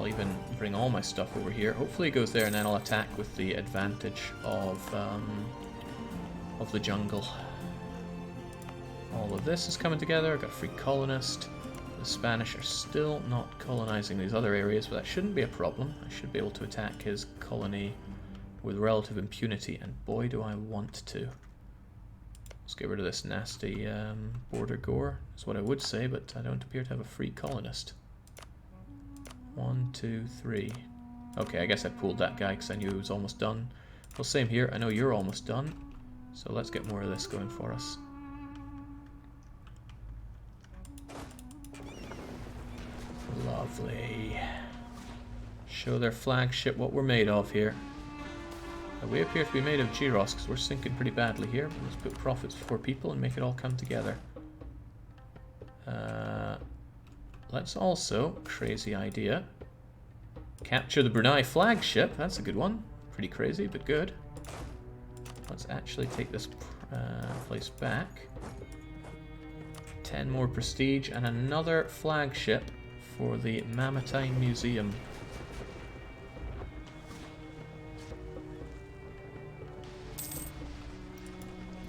I'll even bring all my stuff over here. Hopefully it goes there, and then I'll attack with the advantage of the jungle. All of this is coming together. I've got a free colonist. The Spanish are still not colonizing these other areas, but that shouldn't be a problem. I should be able to attack his colony with relative impunity, and boy do I want to. Let's get rid of this nasty border gore, is what I would say, but I don't appear to have a free colonist. 1, 2, 3. Okay, I guess I pulled that guy because I knew he was almost done. Well, same here. I know you're almost done, so let's get more of this going for us. Lovely. Show their flagship what we're made of here. We appear to be made of Gyros because we're sinking pretty badly here. But let's put profits before people and make it all come together. Let's also, crazy idea, capture the Brunei flagship. That's a good one. Pretty crazy, but good. Let's actually take this place back. 10 more prestige and another flagship for the Mamertine Museum.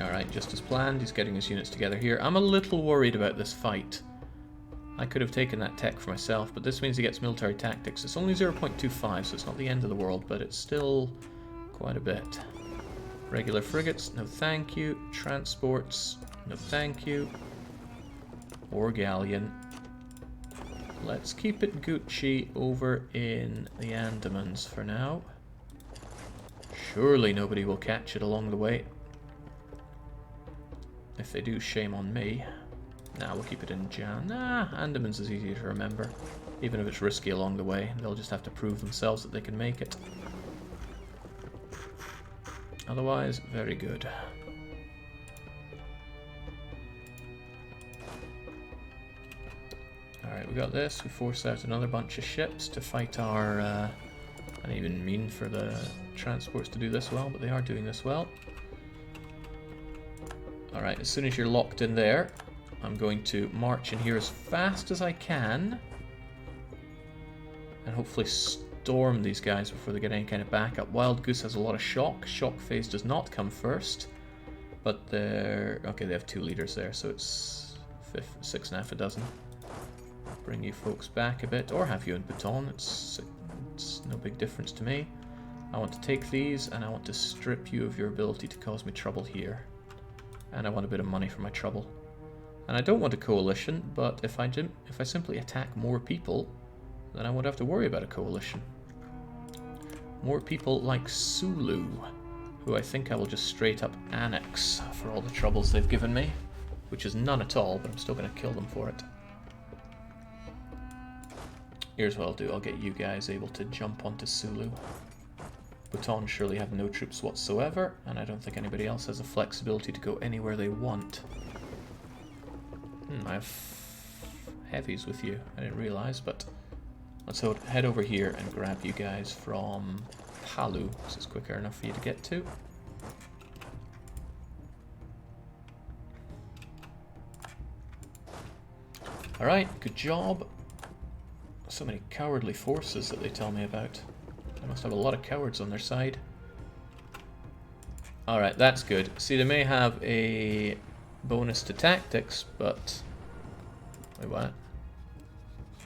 Alright, just as planned, he's getting his units together here. I'm a little worried about this fight. I could have taken that tech for myself, but this means he gets military tactics. It's only 0.25, so it's not the end of the world, but it's still quite a bit. Regular frigates, no thank you. Transports, no thank you. Or galleon. Let's keep it Gucci over in the Andamans for now. Surely nobody will catch it along the way. If they do, shame on me. Nah, we'll keep it in Jan. Nah, Andamans is easier to remember. Even if it's risky along the way, they'll just have to prove themselves that they can make it. Otherwise, very good. Alright, we got this. We force out another bunch of ships to fight our... I didn't even mean for the transports to do this well, but they are doing this well. Alright, as soon as you're locked in there, I'm going to march in here as fast as I can. And hopefully storm these guys before they get any kind of backup. Wild Goose has a lot of shock. Shock phase does not come first. But they're... okay, they have 2 leaders there, so it's 6.5 a dozen. Bring you folks back a bit, or have you in Bhutan. It's no big difference to me. I want to take these, and I want to strip you of your ability to cause me trouble here. And I want a bit of money for my trouble. And I don't want a coalition, but if I simply attack more people, then I won't have to worry about a coalition. More people like Sulu, who I think I will just straight up annex for all the troubles they've given me. Which is none at all, but I'm still going to kill them for it. Here's what I'll do, I'll get you guys able to jump onto Sulu. Bhutan surely have no troops whatsoever, and I don't think anybody else has the flexibility to go anywhere they want. I have heavies with you, I didn't realize, but let's head over here and grab you guys from Palu. This is quicker enough for you to get to. Alright, good job. So many cowardly forces that they tell me about. They must have a lot of cowards on their side. Alright, that's good. See, they may have a bonus to tactics, but... wait, what?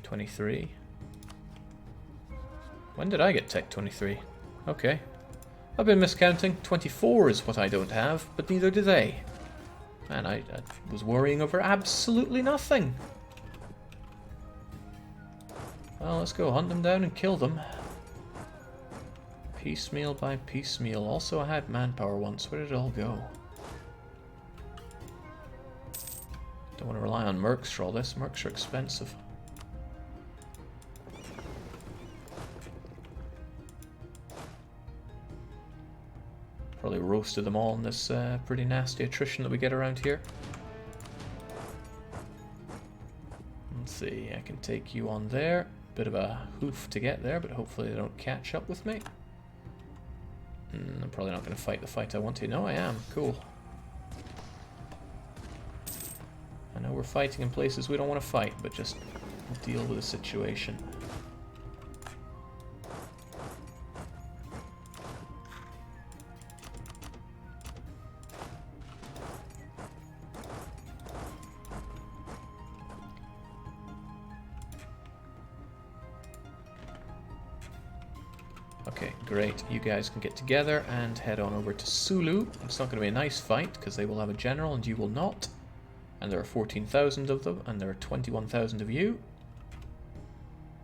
23? When did I get Tech 23? Okay. I've been miscounting. 24 is what I don't have, but neither do they. Man, I was worrying over absolutely nothing. Well, let's go hunt them down and kill them. Piecemeal by piecemeal. Also, I had manpower once. Where did it all go? Don't want to rely on mercs for all this. Mercs are expensive. Probably roasted them all in this pretty nasty attrition that we get around here. Let's see, I can take you on there. Bit of a hoof to get there, but hopefully they don't catch up with me. I'm probably not going to fight the fight I want to. No, I am. Cool. I know we're fighting in places we don't want to fight, but just deal with the situation. Okay, great. You guys can get together and head on over to Sulu. It's not going to be a nice fight because they will have a general and you will not. And there are 14,000 of them and there are 21,000 of you.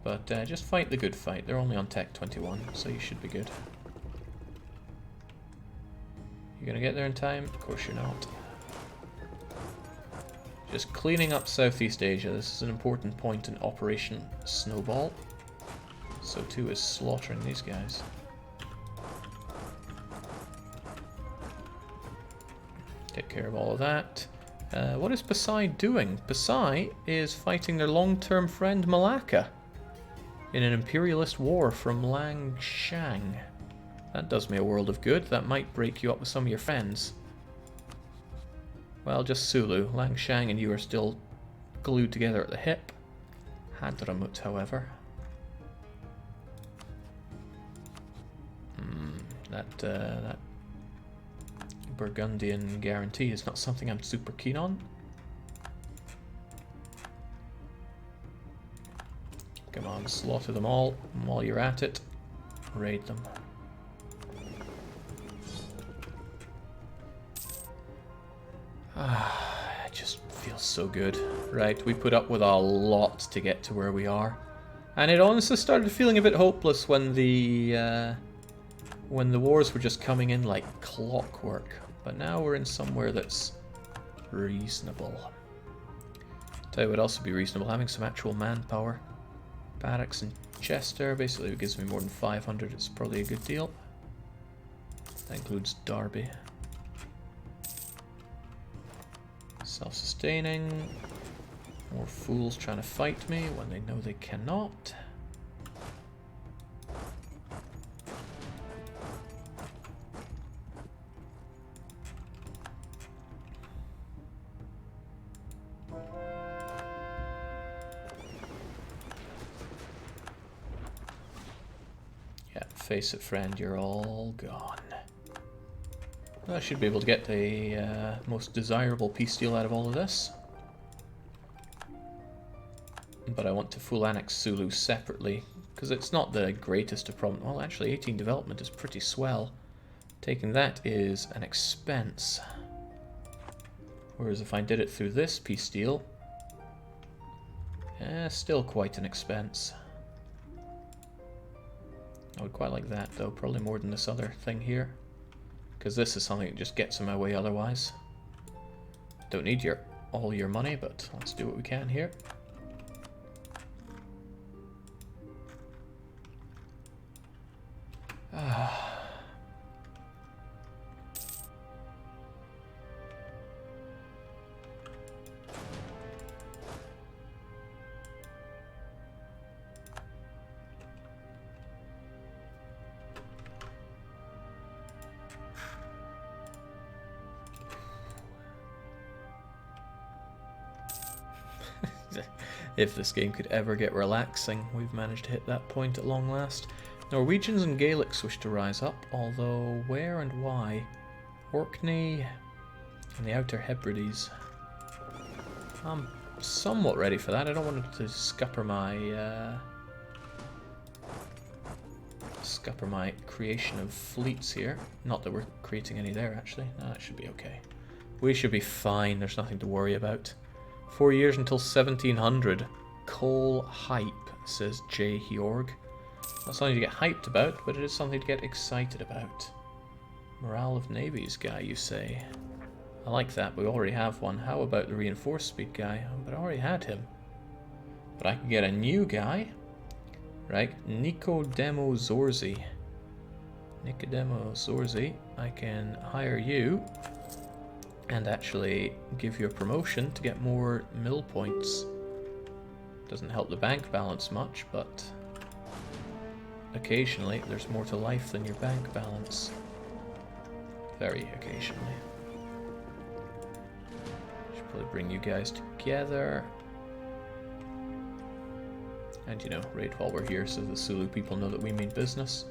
But just fight the good fight. They're only on Tech 21, so you should be good. You gonna get there in time? Of course you're not. Just cleaning up Southeast Asia. This is an important point in Operation Snowball. So too is slaughtering these guys. Take care of all of that. What is Pasai doing? Pasai is fighting their long-term friend Malacca in an imperialist war from Langshan. That does me a world of good. That might break you up with some of your friends. Well, just Sulu. Langshan and you are still glued together at the hip. Hadramut, however. That Burgundian guarantee is not something I'm super keen on. Come on, slaughter them all. And while you're at it, raid them. It just feels so good. Right, we put up with a lot to get to where we are. And it honestly started feeling a bit hopeless when the wars were just coming in like clockwork. But now we're in somewhere that's reasonable. Tell you what else would be reasonable, having some actual manpower. Barracks in Chester, basically it gives me more than 500, it's probably a good deal. That includes Derby. Self-sustaining. More fools trying to fight me when they know they cannot. Yeah, face it, friend, you're all gone. I should be able to get the most desirable peace deal out of all of this. But I want to full annex Sulu separately, because it's not the greatest of problems. Well, actually, 18 development is pretty swell. Taking that is an expense. Whereas if I did it through this peace deal, still quite an expense. I would quite like that, though. Probably more than this other thing here. Because this is something that just gets in my way otherwise. Don't need all your money, but let's do what we can here. If this game could ever get relaxing, we've managed to hit that point at long last. Norwegians and Gaelics wish to rise up, although where and why? Orkney and the Outer Hebrides. I'm somewhat ready for that. I don't want to scupper my creation of fleets here. Not that we're creating any there, actually. No, that should be okay. We should be fine. There's nothing to worry about. 4 years until 1700. Coal hype, says J. Hjorg. Not something to get hyped about, but it is something to get excited about. Morale of navies guy, you say? I like that, but we already have one. How about the reinforced speed guy? But I already had him. But I can get a new guy. Right, Nicodemo Zorzi. Nicodemo Zorzi, I can hire you. And actually give you a promotion to get more mill points. Doesn't help the bank balance much, but occasionally there's more to life than your bank balance. Very occasionally. Should probably bring you guys together. And, you know, raid while we're here so the Sulu people know that we mean business.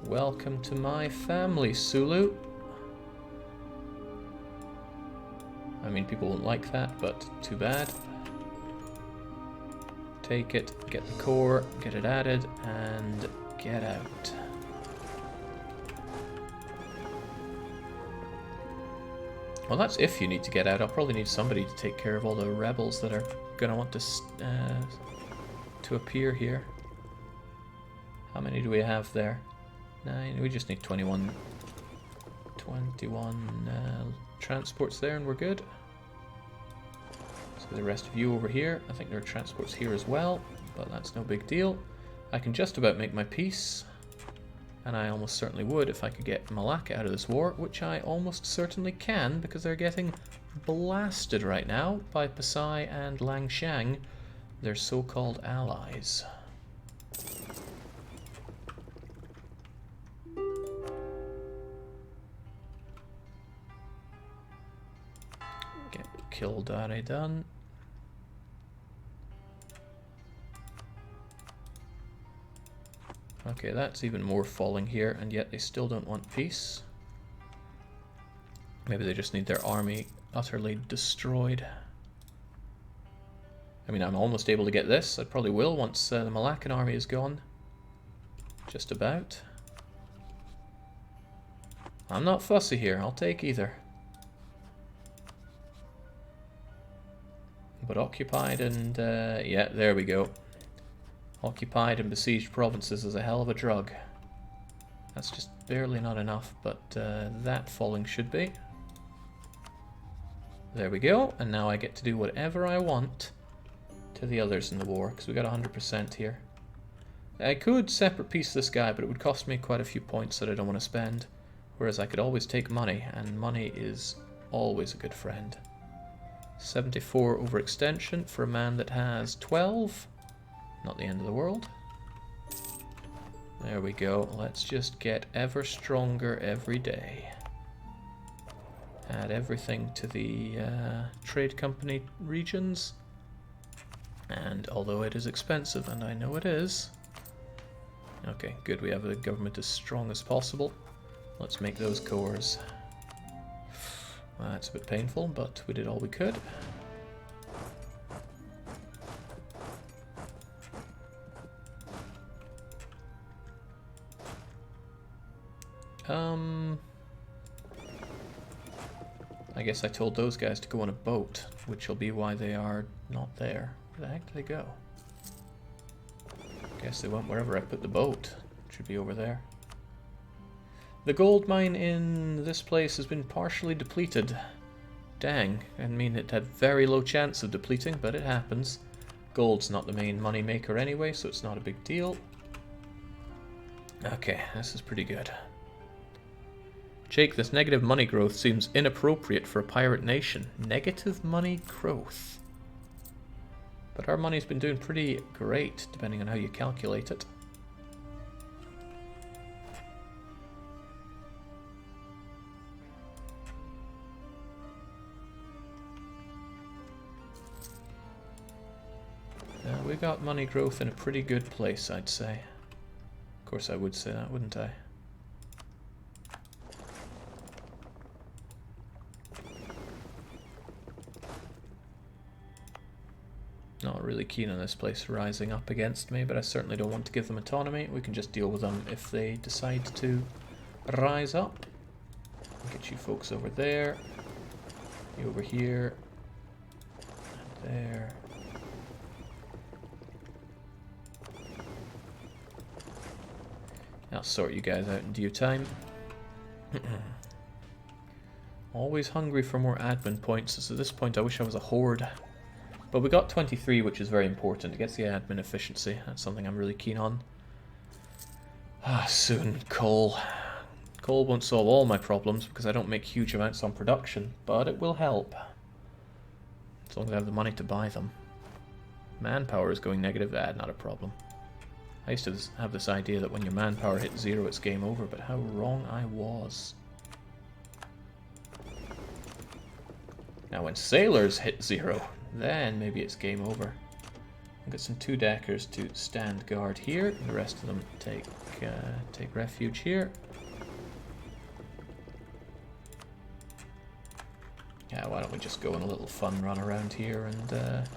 Welcome to my family, Sulu. I mean, people won't like that, but too bad. Take it, get the core, get it added, and get out. Well, that's if you need to get out. I'll probably need somebody to take care of all the rebels that are going to want to appear here. How many do we have there? 9. We just need 21 transports there and we're good. So the rest of you over here. I think there are transports here as well, but that's no big deal. I can just about make my peace. And I almost certainly would if I could get Malacca out of this war, which I almost certainly can, because they're getting blasted right now by Pasai and Langshan, their so-called allies. Get Kildare done. Okay, that's even more falling here, and yet they still don't want peace. Maybe they just need their army utterly destroyed. I mean, I'm almost able to get this. I probably will once the Malaccan army is gone. Just about. I'm not fussy here. I'll take either. But occupied and... yeah, there we go. Occupied and besieged provinces is a hell of a drug. That's just barely not enough, but that falling should be. There we go, and now I get to do whatever I want to the others in the war, because we got 100% here. I could separate piece this guy, but it would cost me quite a few points that I don't want to spend. Whereas I could always take money, and money is always a good friend. 74 overextension for a man that has 12. Not the end of the world. There we go. Let's just get ever stronger every day. Add everything to the trade company regions. And although it is expensive, and I know it is. Okay, good. We have a government as strong as possible. Let's make those cores. That's a bit painful, but we did all we could. I guess I told those guys to go on a boat, which will be why they are not there. Where the heck did they go? Guess they went wherever I put the boat. It should be over there. The gold mine in this place has been partially depleted. Dang, I mean it had very low chance of depleting, but it happens. Gold's not the main money maker anyway, so it's not a big deal. Okay, this is pretty good. Jake, this negative money growth seems inappropriate for a pirate nation. Negative money growth. But our money's been doing pretty great, depending on how you calculate it. We got money growth in a pretty good place, I'd say. Of course I would say that, wouldn't I? Not really keen on this place rising up against me, but I certainly don't want to give them autonomy. We can just deal with them if they decide to rise up. Get you folks over there. You over here. And there. I'll sort you guys out in due time. Always hungry for more admin points, so at this point I wish I was a horde. But we got 23, which is very important. It gets the admin efficiency. That's something I'm really keen on. Soon, coal. Coal won't solve all my problems because I don't make huge amounts on production, but it will help. As long as I have the money to buy them. Manpower is going negative. Not a problem. I used to have this idea that when your manpower hits 0, it's game over, but how wrong I was. Now when sailors hit 0, then maybe it's game over. I've got some 2-deckers to stand guard here, and the rest of them take refuge here. Yeah, why don't we just go on a little fun run around here and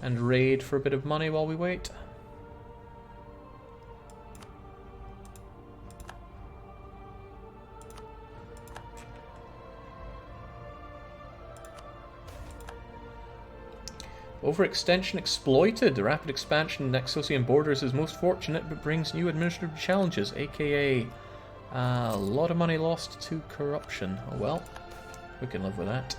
and raid for a bit of money while we wait. Overextension exploited. The rapid expansion of Naxosian borders is most fortunate, but brings new administrative challenges, aka a lot of money lost to corruption. Oh well, we can live with that.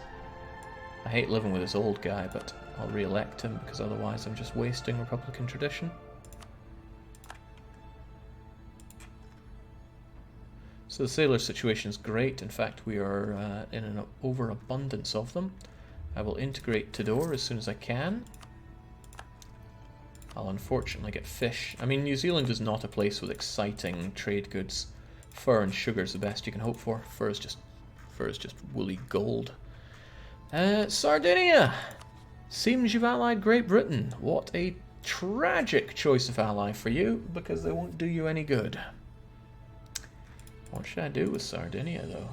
I hate living with this old guy, but I'll re-elect him because otherwise I'm just wasting Republican tradition. So the sailor situation is great. In fact, we are in an overabundance of them. I will integrate Tidor as soon as I can. I'll unfortunately get fish. I mean, New Zealand is not a place with exciting trade goods. Fur and sugar is the best you can hope for. Fur is just woolly gold. Sardinia! Seems you've allied Great Britain. What a tragic choice of ally for you, because they won't do you any good. What should I do with Sardinia, though?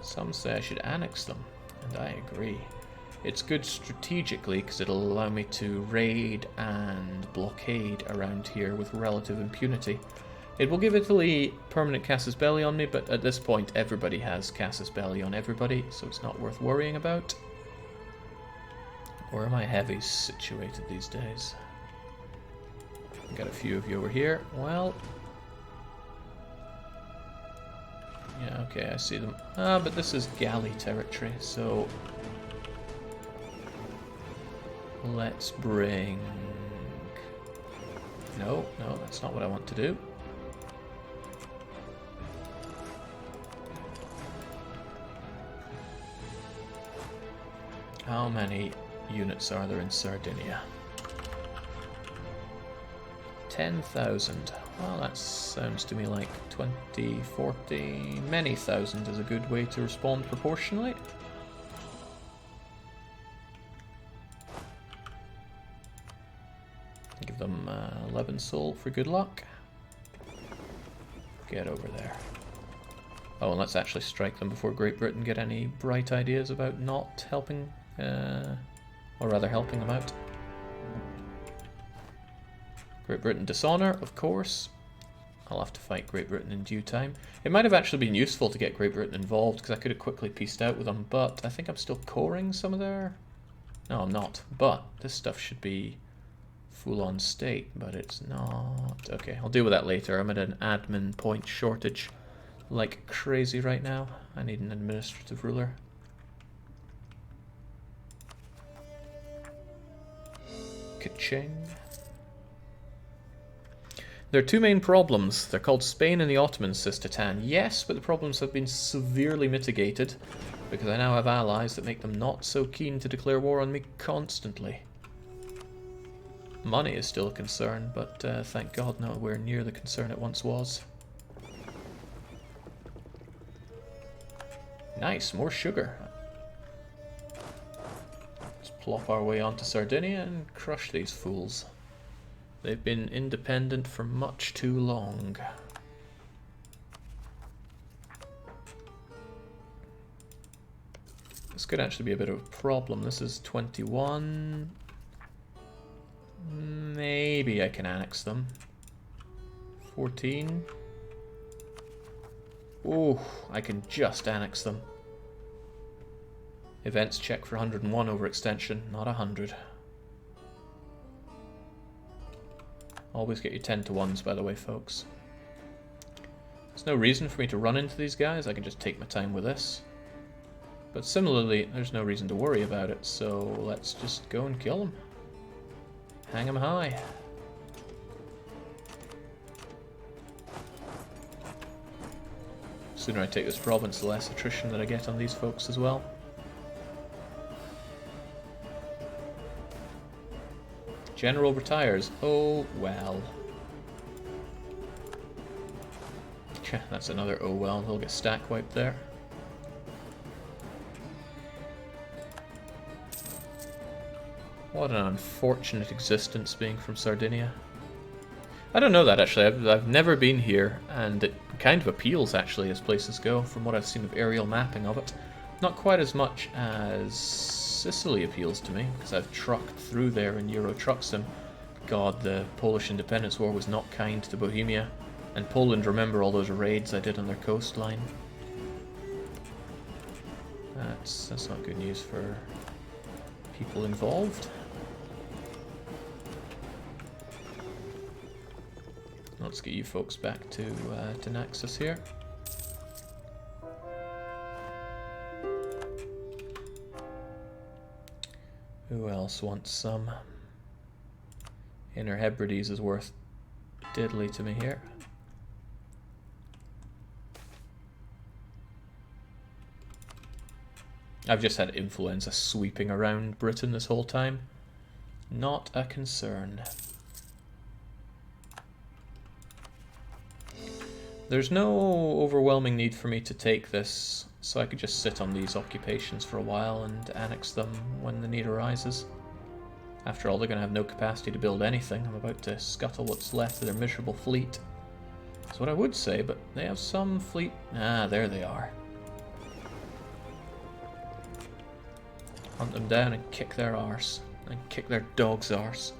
Some say I should annex them. And I agree. It's good strategically because it'll allow me to raid and blockade around here with relative impunity. It will give Italy permanent casus belli on me, but at this point everybody has casus belli on everybody, so it's not worth worrying about. Where are my heavies situated these days? I've got a few of you over here. Well... yeah, okay, I see them. Ah, but this is galley territory, so... let's bring... no, that's not what I want to do. How many units are there in Sardinia? 10,000. Well, that sounds to me like 20, 40, many thousand is a good way to respond proportionally. Give them 11 soul for good luck. Get over there. Oh, and let's actually strike them before Great Britain get any bright ideas about not helping, or rather helping them out. Great Britain dishonor, of course. I'll have to fight Great Britain in due time. It might have actually been useful to get Great Britain involved, because I could have quickly pieced out with them, but I think I'm still coring some of their... no, I'm not. But this stuff should be full-on state, but it's not. Okay, I'll deal with that later. I'm at an admin point shortage like crazy right now. I need an administrative ruler. Ka-ching. There are two main problems. They're called Spain and the Ottomans, says Titan. Yes, but the problems have been severely mitigated because I now have allies that make them not so keen to declare war on me constantly. Money is still a concern, but thank God nowhere near the concern it once was. Nice, more sugar. Let's plop our way onto Sardinia and crush these fools. They've been independent for much too long. This could actually be a bit of a problem. This is 21. Maybe I can annex them. 14. Ooh, I can just annex them. Events check for 101 overextension, not 100. Always get your 10 to 1s, by the way, folks. There's no reason for me to run into these guys. I can just take my time with this. But similarly, there's no reason to worry about it, so let's just go and kill them. Hang them high. The sooner I take this province, the less attrition that I get on these folks as well. General retires. Oh, well. That's another oh well. They'll get stack wiped there. What an unfortunate existence being from Sardinia. I don't know that actually. I've never been here, and it kind of appeals actually as places go from what I've seen of aerial mapping of it. Not quite as much as Sicily appeals to me, because I've trucked through there in Euro Truck Sim. God, the Polish Independence War was not kind to Bohemia. And Poland, remember all those raids I did on their coastline? That's not good news for people involved. Let's get you folks back to Naxos here. Who else wants some? Inner Hebrides is worth diddly to me here. I've just had influenza sweeping around Britain this whole time. Not a concern. There's no overwhelming need for me to take this, so I could just sit on these occupations for a while and annex them when the need arises. After all, they're going to have no capacity to build anything. I'm about to scuttle what's left of their miserable fleet. That's what I would say, but they have some fleet... Ah, there they are. Hunt them down and kick their arse. And kick their dog's arse.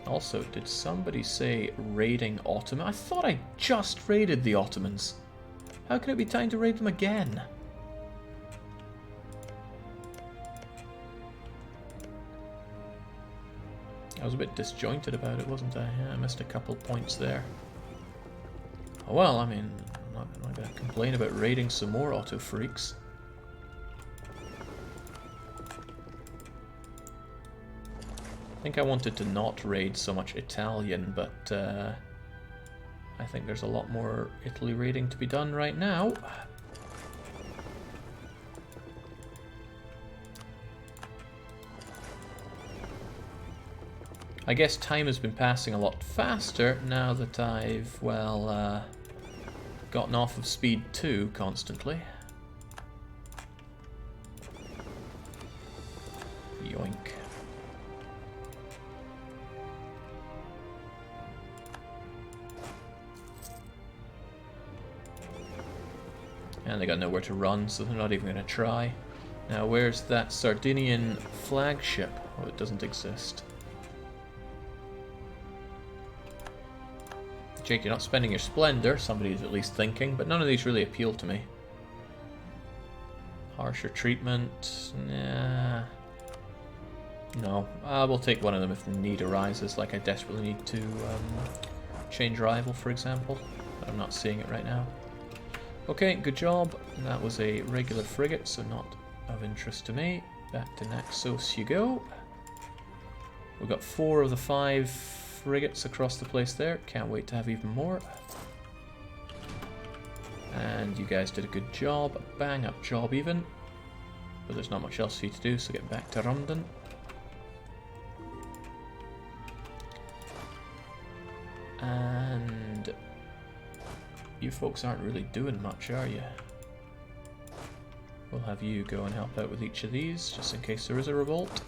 Also, did somebody say raiding Ottoman? I thought I just raided the Ottomans. How can it be time to raid them again? I was a bit disjointed about it, wasn't I? Yeah, I missed a couple points there. Oh, well, I mean, I'm not going to complain about raiding some more Otto freaks. I think I wanted to not raid so much Italian, but I think there's a lot more Italy raiding to be done right now. I guess time has been passing a lot faster now that I've, well, gotten off of speed 2 constantly. Yoink. And they got nowhere to run, so they're not even going to try. Now, where's that Sardinian flagship? Oh, it doesn't exist. Jake, you're not spending your splendor, somebody's at least thinking, but none of these really appeal to me. Harsher treatment, nah. No, we'll take one of them if the need arises, like I desperately need to change rival, for example. But I'm not seeing it right now. Okay, good job. That was a regular frigate, so not of interest to me. Back to Naxos you go. We've got 4 of the 5 frigates across the place there. Can't wait to have even more. And you guys did a good job. A bang up job even. But there's not much else for you to do, so get back to London. And you folks aren't really doing much, are you? We'll have you go and help out with each of these, just in case there is a revolt.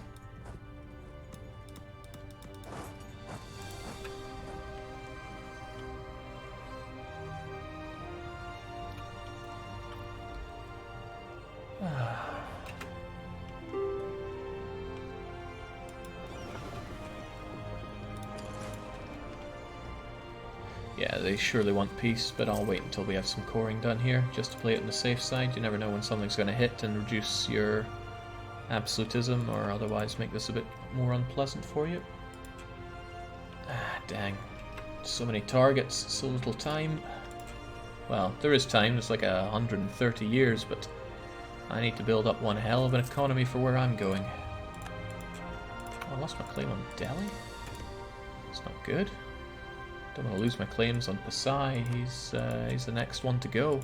Yeah, they surely want peace, but I'll wait until we have some coring done here, just to play it on the safe side. You never know when something's going to hit and reduce your absolutism, or otherwise make this a bit more unpleasant for you. Ah, dang. So many targets, so little time. Well, there is time, it's like 130 years, but I need to build up one hell of an economy for where I'm going. Oh, I lost my claim on Delhi? That's not good. Don't want to lose my claims on Pasai. He's the next one to go.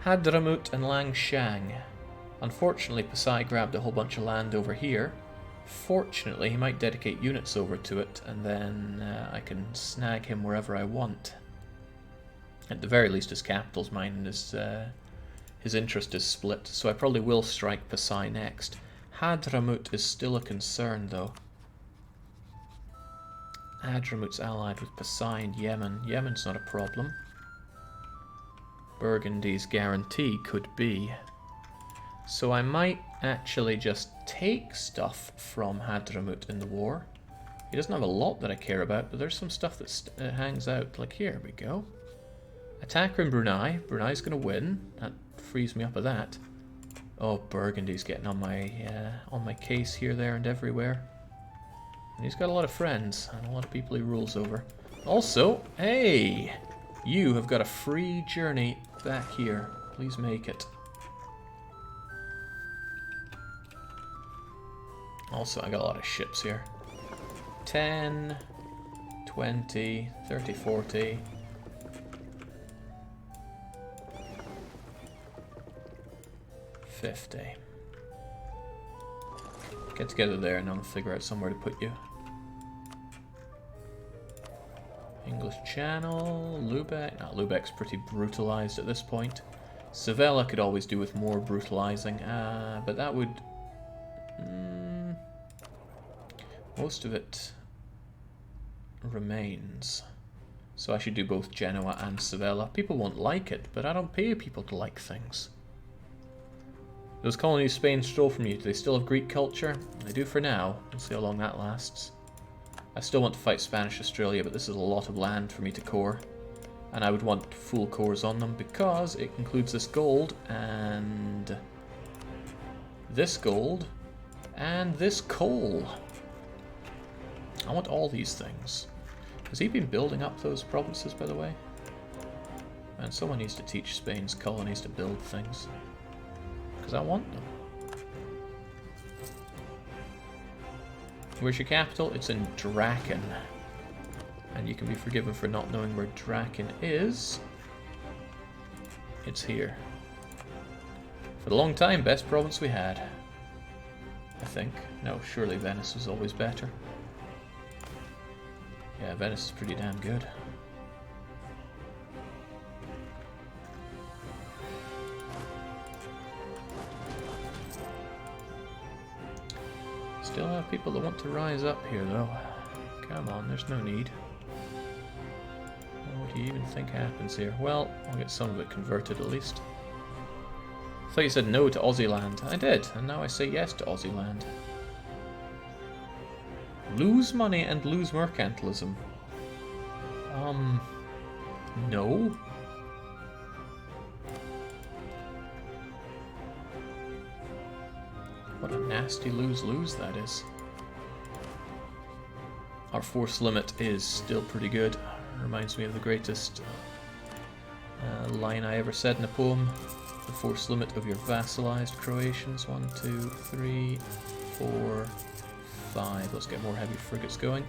Hadramut and Langshang. Unfortunately, Pasai grabbed a whole bunch of land over here. Fortunately, he might dedicate units over to it, and then I can snag him wherever I want. At the very least, his capital's mine, and his interest is split, so I probably will strike Pasai next. Hadramut is still a concern, though. Hadramut's allied with Pasai and Yemen. Yemen's not a problem. Burgundy's guarantee could be. So I might actually just take stuff from Hadramut in the war. He doesn't have a lot that I care about, but there's some stuff that hangs out. Like, here we go. Attacker in Brunei. Brunei's going to win. That frees me up of that. Oh, Burgundy's getting on my case here, there, and everywhere. And he's got a lot of friends and a lot of people he rules over. Also, hey, you have got a free journey back here. Please make it. Also, I got a lot of ships here. 10, 20, 30, 40. Get together there and I'll figure out somewhere to put you. English Channel, Lubeck. No, Lubeck's pretty brutalized at this point. Sevilla could always do with more brutalizing, but that would... most of it remains. So I should do both Genoa and Sevilla. People won't like it, but I don't pay people to like things. Those colonies Spain stole from you, do they still have Greek culture? They do for now. We'll see how long that lasts. I still want to fight Spanish Australia, but this is a lot of land for me to core. And I would want full cores on them because it includes this gold and this gold and this coal. I want all these things. Has he been building up those provinces, by the way? And someone needs to teach Spain's colonies to build things. Because I want them. Where's your capital? It's in Draken. And you can be forgiven for not knowing where Draken is. It's here. For a long time, best province we had. I think. No, surely Venice was always better. Yeah, Venice is pretty damn good. Still have people that want to rise up here, though. Come on, there's no need. What do you even think happens here? Well, I'll get some of it converted at least. I thought you said no to Aussie land. I did, and now I say yes to Aussie land. Lose money and lose mercantilism. No. What a nasty lose-lose that is. Our force limit is still pretty good. Reminds me of the greatest line I ever said in a poem. The force limit of your vassalized Croatians. 1, 2, 3, 4, 5. Let's get more heavy frigates going.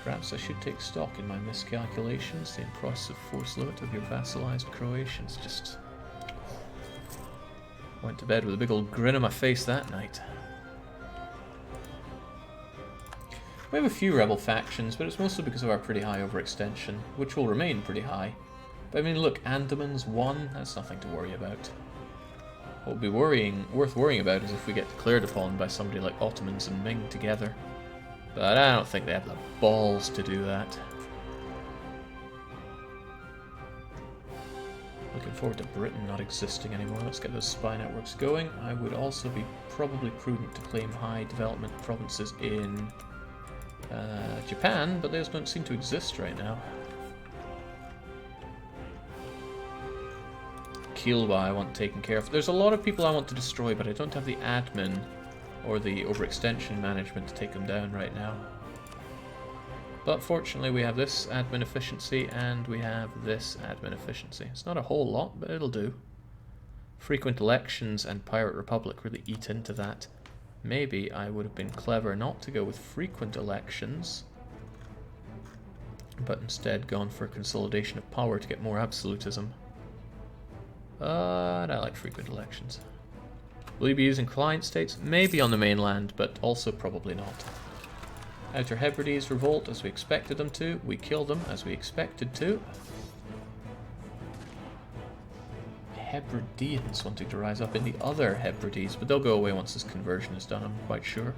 Perhaps I should take stock in my miscalculations. The impressive force limit of your vassalized Croatians. Just went to bed with a big old grin on my face that night. We have a few rebel factions, but it's mostly because of our pretty high overextension, which will remain pretty high. But I mean, look, Andaman's 1, that's nothing to worry about. What would be worth worrying about is if we get declared upon by somebody like Ottomans and Ming together. But I don't think they have the balls to do that. Looking forward to Britain not existing anymore. Let's get those spy networks going. I would also be probably prudent to claim high development provinces in Japan, but those don't seem to exist right now. Kilwa I want taken care of. There's a lot of people I want to destroy, but I don't have the admin or the overextension management to take them down right now. But fortunately we have this admin efficiency and we have this admin efficiency. It's not a whole lot, but it'll do. Frequent elections and Pirate Republic really eat into that. Maybe I would have been clever not to go with frequent elections, but instead gone for consolidation of power to get more absolutism. But I like frequent elections. Will you be using client states? Maybe on the mainland, but also probably not. Outer Hebrides revolt as we expected them to. We kill them as we expected to. Hebrideans wanting to rise up in the other Hebrides, but they'll go away once this conversion is done, I'm quite sure.